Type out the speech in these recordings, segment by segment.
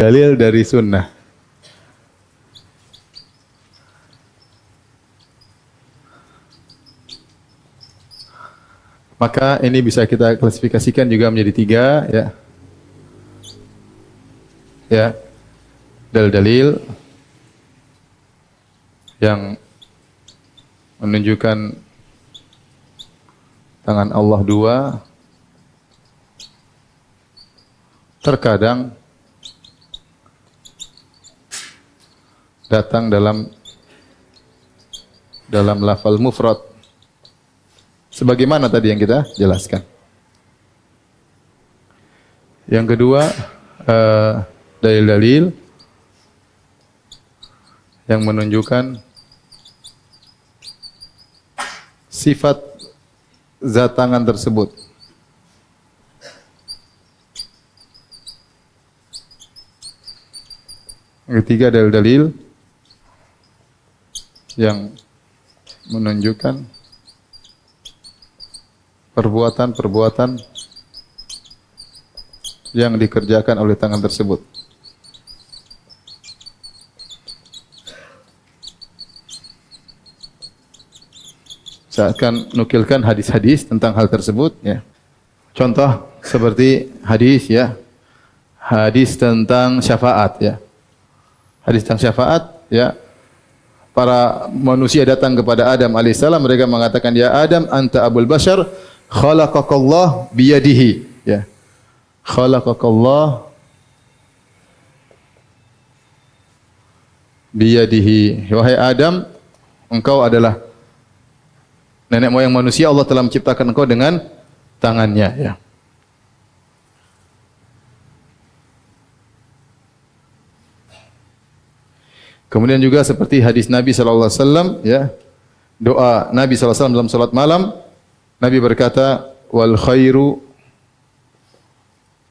Dalil dari sunnah. Maka ini bisa kita klasifikasikan juga menjadi tiga, ya. Ya. Dalil-dalil yang menunjukkan tangan Allah dua, terkadang datang dalam lafal mufrad, sebagaimana tadi yang kita jelaskan. Yang kedua, dalil-dalil yang menunjukkan sifat zat tangan tersebut. Yang ketiga, dalil-dalil yang menunjukkan perbuatan-perbuatan yang dikerjakan oleh tangan tersebut. Saya akan nukilkan hadis-hadis tentang hal tersebut, ya. Contoh seperti hadis, ya. Hadis tentang syafaat, ya. Hadis tentang syafaat, ya. Para manusia datang kepada Adam alaihissalam, mereka mengatakan, "Ya Adam, anta abul bashar, khalaqakallah biyadihi." Ya. Khalaqakallah biyadihi. Wahai Adam, engkau adalah nenek moyang manusia, Allah telah menciptakan engkau dengan tangannya, ya. Kemudian juga seperti hadis Nabi sallallahu alaihi wasallam, ya. Doa Nabi sallallahu alaihi wasallam dalam salat malam, Nabi berkata, "Wal khairu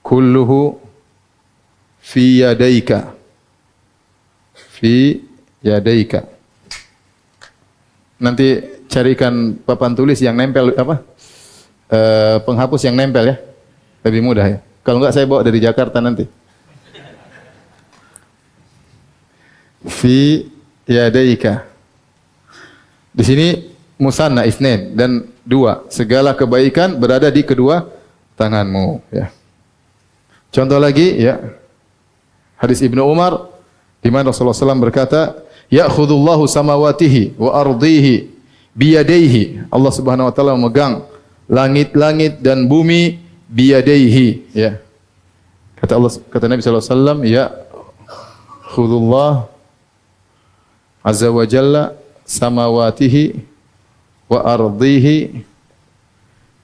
kulluhu fi yadaika." Fi yadaika. Nanti carikan papan tulis yang nempel, apa? Penghapus yang nempel, ya. Lebih mudah, ya. Kalau enggak saya bawa dari Jakarta nanti. Fi yadaika. Di sini musanna isnain dan dua. Segala kebaikan berada di kedua tanganmu, ya. Contoh lagi, ya. Hadis Ibnu Umar di mana Rasulullah SAW berkata, "Ya'khudullahu samawatihi wa ardihi biyadaihi." Allah Subhanahu wa taala memegang langit-langit dan bumi biyadaihi, ya. Kata Nabi sallallahu alaihi wasallam, "Ya khudullah azza wa jalla samawatihi wa ardihi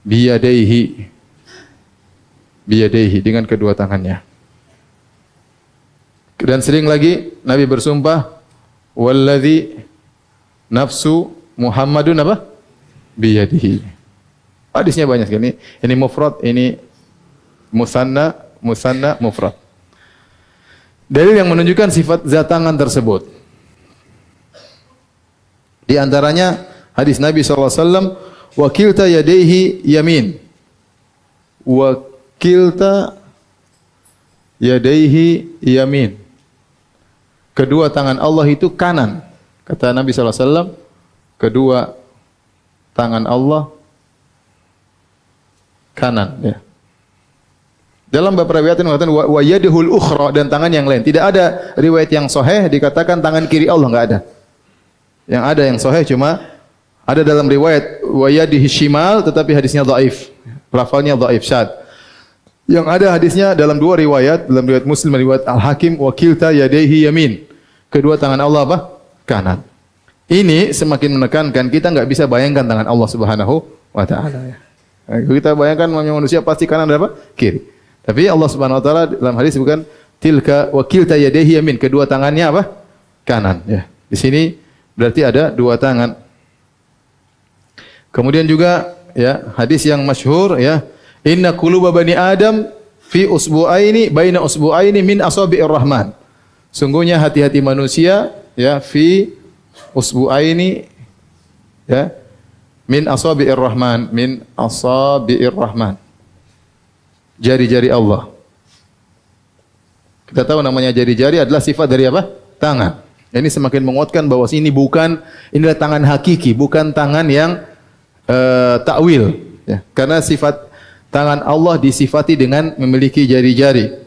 biyadaihi." Biyadaihi, dengan kedua tangannya. Dan sering lagi Nabi bersumpah, "Walladzi nafsu Muhammadun apa? Biyadihi." Hadisnya banyak sekali. Ini mufrad, ini musanna, mufrad. Dalil yang menunjukkan sifat zat tangan tersebut. Di antaranya hadis Nabi sallallahu alaihi wasallam, "Wa kilta yadayhi yamin." Wa kilta yadayhi yamin. Kedua tangan Allah itu kanan. Kata Nabi sallallahu alaihi wasallam, kedua tangan Allah kanan, ya. Dalam beberapa riwayat mengatakan wa yadhul ukhra, dan tangan yang lain. Tidak ada riwayat yang sahih dikatakan tangan kiri Allah, enggak ada. Yang ada yang sahih cuma ada dalam riwayat wa yadihi shimal, tetapi hadisnya dhaif. Lafalnya dhaif, syad. Yang ada hadisnya dalam dua riwayat, dalam riwayat Muslim dan riwayat Al-Hakim, wa kilta yadayhi yamin. Kedua tangan Allah apa? Kanan. Ini semakin menekankan kita enggak bisa bayangkan tangan Allah Subhanahu wa taala, ya. Kita bayangkan manusia pasti kanan dan apa? Kiri. Tapi Allah Subhanahu wa taala dalam hadis bukan tilka wa kilta yadayhi yamin, kedua tangannya apa? Kanan, ya. Di sini berarti ada dua tangan. Kemudian juga, ya, hadis yang masyhur, ya, "Inna quluba bani Adam fi usbu'aini baina usbu'aini min asabi'ir rahman." Sungguhnya hati-hati manusia, ya, fi usbu'aini, ya, min asabi'ir rahman, min asabi'ir rahman. Jari-jari Allah. Kita tahu namanya jari-jari adalah sifat dari apa? Tangan. Ini semakin menguatkan bahwa inilah tangan hakiki, bukan tangan yang takwil. Ya. Karena sifat tangan Allah disifati dengan memiliki jari-jari.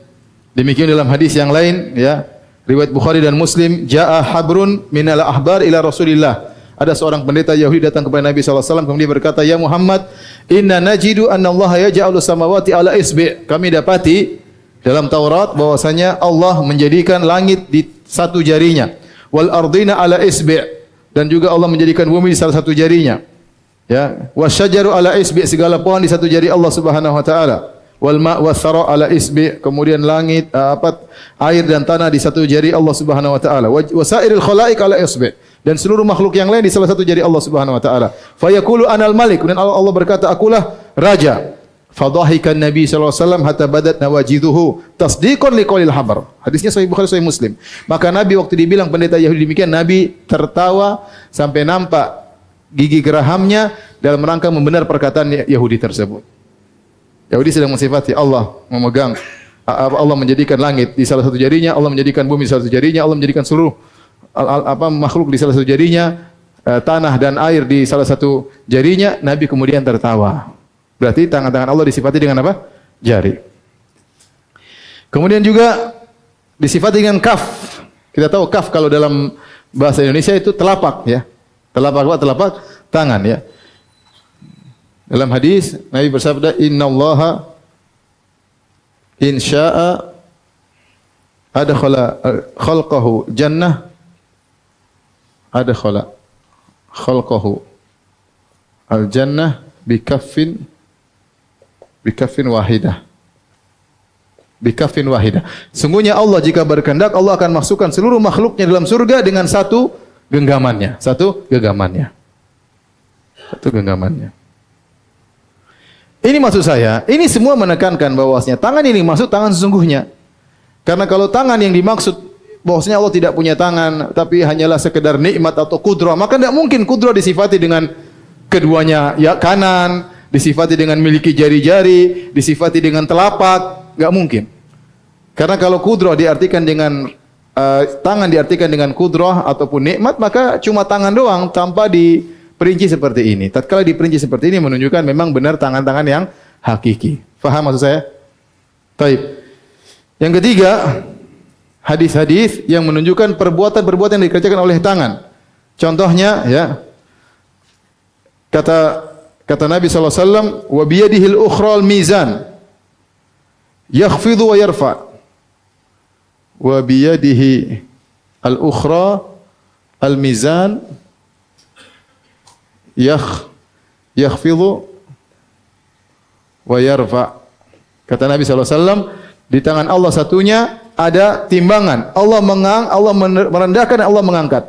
Demikian dalam hadis yang lain, ya, riwayat Bukhari dan Muslim, jaa habrun minal ahbar ila Rasulillah. Ada seorang pendeta Yahudi datang kepada Nabi SAW, kemudian berkata, ya Muhammad, inna najidu anna Allah yaj'alu samawati ala isbi'. Kami dapati dalam Taurat bahwasanya Allah menjadikan langit di satu jarinya, wal ardina ala isbi', dan juga Allah menjadikan bumi di salah satu jarinya. Ya, wasyajaru ala isbi', segala pohon di satu jari Allah Subhanahu wa taala. Wal ma' wathara ala isbi', kemudian langit, air dan tanah di satu jari Allah Subhanahu wa taala. Wasairil khalaiq ala isbi', dan seluruh makhluk yang lain di salah satu jari Allah Subhanahu wa taala. Fa yaqulu anal malik, dan Allah berkata, akulah raja. Fadhahikan Nabi sallallahu alaihi wasallam hatta badat nawajiduhu tasdiqan liqaulil habar. Hadisnya sahih Bukhari, sahih Muslim. Maka Nabi waktu dibilang pendeta Yahudi demikian, Nabi tertawa sampai nampak gigi gerahamnya dalam rangka membenar perkataan Yahudi tersebut. Yahudi sedang mensifati Allah memegang, Allah menjadikan langit di salah satu jarinya, Allah menjadikan bumi di salah satu jarinya, Allah menjadikan seluruh makhluk di salah satu jarinya, tanah dan air di salah satu jarinya. Nabi kemudian tertawa. Berarti tangan-tangan Allah disifati dengan apa? Jari. Kemudian juga disifati dengan kaf. Kita tahu kaf kalau dalam bahasa Indonesia itu telapak, ya. Telapak apa? Telapak tangan, ya. Dalam hadis Nabi bersabda, innallaha in syaa'a adkhala khalqahu jannah, adkhala khalqahu al jannah bikaffin wahidah. Bikaffin wahidah. Sungguhnya Allah jika berkehendak, Allah akan masukkan seluruh makhluknya dalam surga dengan satu genggamannya. Satu genggamannya. Ini maksud saya, ini semua menekankan bahwasanya tangan ini maksud tangan sesungguhnya. Karena kalau tangan yang dimaksud bahwasanya Allah tidak punya tangan, tapi hanyalah sekedar nikmat atau kudrah, maka tidak mungkin kudrah disifati dengan keduanya ya kanan, disifati dengan memiliki jari-jari, disifati dengan telapak, enggak mungkin. Karena kalau kudrah diartikan dengan tangan diartikan dengan kudrah ataupun nikmat, maka cuma tangan doang tanpa diperinci seperti ini. Tatkala diperinci seperti ini menunjukkan memang benar tangan-tangan yang hakiki. Faham maksud saya? Baik. Yang ketiga, hadis-hadis yang menunjukkan perbuatan-perbuatan yang dikerjakan oleh tangan. Contohnya, ya, kata Nabi sallallahu alaihi wasallam, wa biyadihil ukhral mizan yakhfidhu wa yarfa. Wa biyadihi al-ukhra al-mizan yakhfidhu wa yarfa. Kata Nabi sallallahu alaihi wasallam, di tangan Allah satunya ada timbangan. Allah merendahkan dan Allah mengangkat.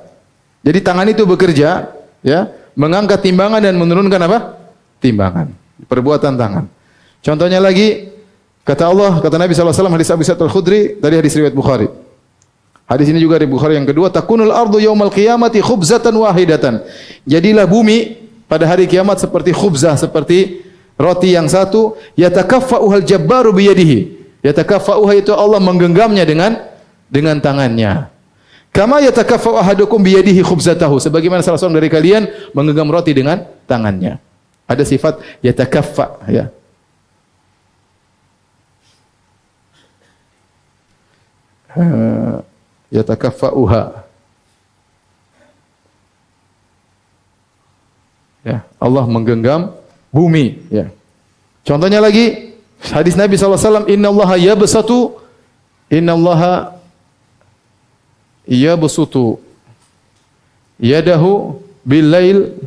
Jadi tangan itu bekerja, ya, mengangkat timbangan dan menurunkan apa? Timbangan. Perbuatan tangan. Contohnya lagi, kata Nabi sallallahu alaihi wasallam, hadis Abu Sa'id Al-Khudri, dari hadis riwayat Bukhari. Hadis ini juga dari Bukhari yang kedua, takunul ardu yaumal qiyamati khubzatan wahidatan. Jadilah bumi pada hari kiamat seperti khubzah, seperti roti yang satu, yatakaffa'uhal jabbaru biyadihi. Yatakaffa'uha itu Allah menggenggamnya dengan tangannya. Kama yatakaffa'u ahadukum biyadihi khubzatahu, sebagaimana salah seorang dari kalian menggenggam roti dengan tangannya. Ada sifat yatakaffa, ya. Yatakaffa'uha. Ya, Allah menggenggam bumi, ya. Contohnya lagi hadis Nabi sallallahu alaihi wasallam, innallaha yabsutu yadahu bil lail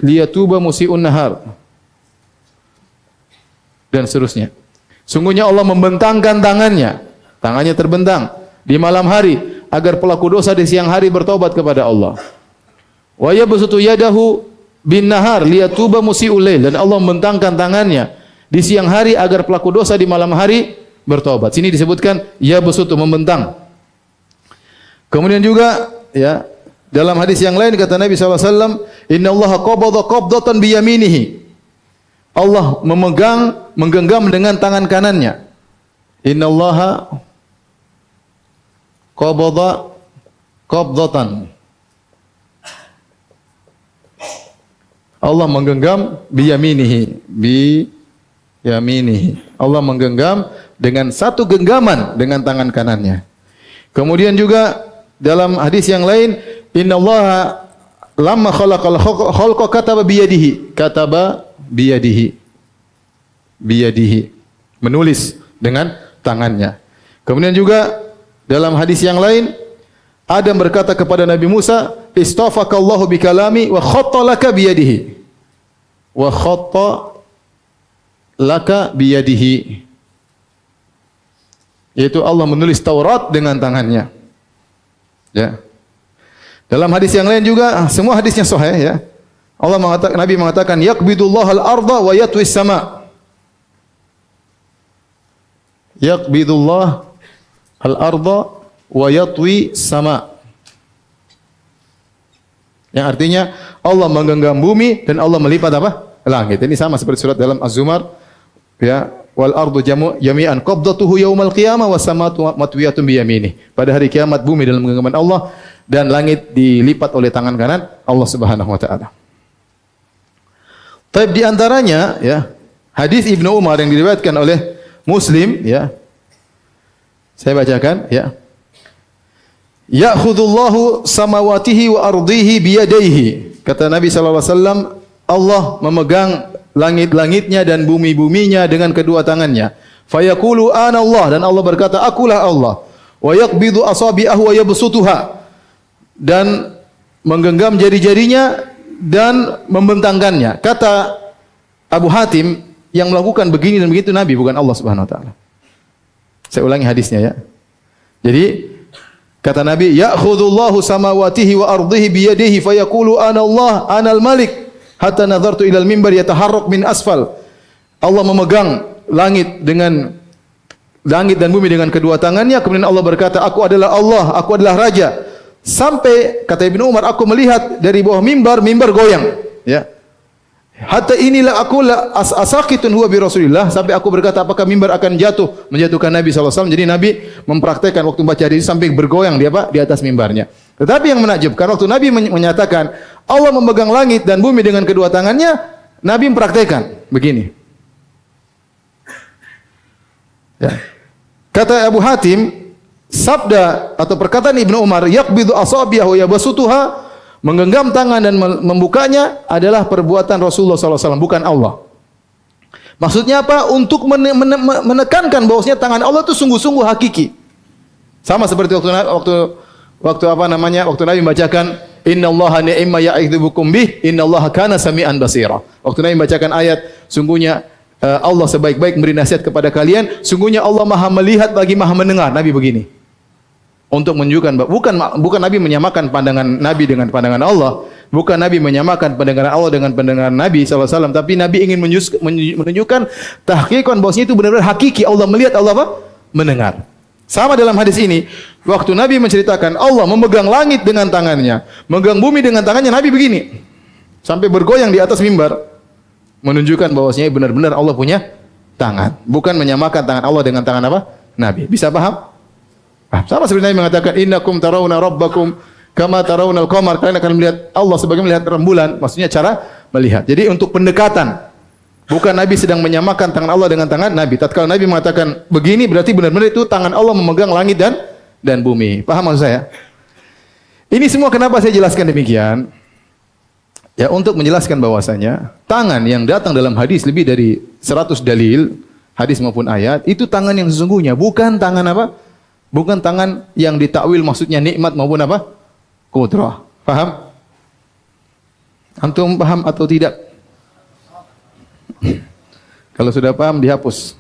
liyatuba musii'un nahar, dan seterusnya. Sungguhnya Allah membentangkan tangannya terbentang di malam hari agar pelaku dosa di siang hari bertobat kepada Allah. Wa yabsutu yadahu bin nahar liyatuba musii'ul lail, dan Allah membentangkan tangannya di siang hari agar pelaku dosa di malam hari bertobat. Sini disebutkan yabsutu, membentang. Kemudian juga, ya, dalam hadis yang lain kata Nabi sallallahu alaihi wasallam, innallaha qabadha qabdatan biyaminihi. Allah menggenggam dengan tangan kanannya. Innallaha qabada qabdatan. Allah menggenggam biyaminihi, biyaminihi. Allah menggenggam dengan satu genggaman dengan tangan kanannya. Kemudian juga dalam hadis yang lain, innallaha lamma khalaqal khalqa kataba biyadihi, kataba biyadihi. Biyadihi, menulis dengan tangannya. Kemudian juga dalam hadis yang lain, Adam berkata kepada Nabi Musa, "Istafakallahu bikalami wa khatta laka biyadihi." Wa khatta laka biyadihi. Yaitu Allah menulis Taurat dengan tangannya. Ya. Dalam hadis yang lain juga, semua hadisnya sahih ya. Allah mengatakan, Nabi mengatakan, "Yaqbidullahu al-ardha wa yatwis sama." Yaqbidullah al-ardha wa yatwi sama. Yang artinya Allah menggenggam bumi dan Allah melipat apa? Langit. Ini sama seperti surat dalam Az-Zumar ya, wal ardu jami'an qabdatuhu yaumal qiyamah was samatu matwiyatun bi yaminih. Pada hari kiamat bumi dalam genggaman Allah dan langit dilipat oleh tangan kanan Allah Subhanahu wa taala. Taib di antaranya ya, hadis Ibnu Umar yang diriwayatkan oleh Muslim ya. Saya bacakan ya. Ya'khudullahu samawatihi wa ardihi biyadaihi. Kata Nabi sallallahu alaihi wasallam, Allah memegang langit-langitnya dan bumi-buminya dengan kedua tangannya. Fayaqulu ana Allah, dan Allah berkata, akulah Allah. Wa yaqbidu asabi'ahu wa yabsutuha, dan menggenggam jari-jarinya dan membentangkannya. Kata Abu Hatim, yang melakukan begini dan begitu Nabi, bukan Allah Subhanahu wa taala. Saya ulangi hadisnya ya. Jadi kata Nabi, ya'khudullahu samawatihi wa ardihi biyadihi fayaqulu ana Allah, ana al-malik, hatta nadhartu ila al-mimbar yataharrak min asfal. Allah memegang langit dan bumi dengan kedua tangannya, kemudian Allah berkata, aku adalah Allah, aku adalah raja. Sampai kata Ibnu Umar, aku melihat dari bawah mimbar goyang, ya. Hatta inilah aku la asaqitun huwa bi Rasulillah, sampai aku berkata apakah mimbar akan menjatuhkan Nabi SAW. Jadi Nabi mempraktekkan waktu baca hadis sampai bergoyang di atas mimbarnya. Tetapi yang menakjubkan waktu Nabi menyatakan Allah memegang langit dan bumi dengan kedua tangannya, Nabi mempraktekkan begini. Ya. Kata Abu Hatim, sabda atau perkataan Ibnu Umar, yaqbidu asabiyahu yabsutuha, menggenggam tangan dan membukanya adalah perbuatan Rasulullah SAW, bukan Allah. Maksudnya apa? Untuk menekankan bahwasanya tangan Allah itu sungguh-sungguh hakiki. Sama seperti waktu Nabi membacakan innallaha ni'ma ya'idzubukum bih innallaha kana sami'an basira. Waktu Nabi membacakan ayat sungguhnya Allah sebaik-baik memberi nasihat kepada kalian, sungguhnya Allah Maha melihat lagi Maha mendengar. Nabi begini. Untuk menunjukkan bukan Nabi menyamakan pandangan Nabi dengan pandangan Allah, bukan Nabi menyamakan pandangan Allah dengan pandangan Nabi SAW, tapi Nabi ingin menunjukkan tahqiqan bahwasanya itu benar-benar hakiki, Allah melihat, Allah apa? Mendengar. Sama dalam hadis ini, waktu Nabi menceritakan Allah memegang langit dengan tangannya, memegang bumi dengan tangannya, Nabi begini sampai bergoyang di atas mimbar, menunjukkan bahwasanya benar-benar Allah punya tangan, bukan menyamakan tangan Allah dengan tangan apa? Nabi. Bisa paham? Sama seperti Nabi mengatakan innakum tarawna rabbakum kama tarawnal qamar, kalian akan melihat Allah sebagai melihat rembulan, maksudnya cara melihat. Jadi untuk pendekatan, bukan Nabi sedang menyamakan tangan Allah dengan tangan Nabi. Tatkala Nabi mengatakan begini berarti benar-benar itu tangan Allah memegang langit dan bumi. Paham maksud saya? Ini semua kenapa saya jelaskan demikian? Ya, untuk menjelaskan bahwasanya tangan yang datang dalam hadis lebih dari 100 dalil, hadis maupun ayat, itu tangan yang sesungguhnya, bukan tangan apa? Bukan tangan yang ditakwil maksudnya nikmat maupun apa? Qudrah. Paham? Antum paham atau tidak? Kalau sudah paham dihapus.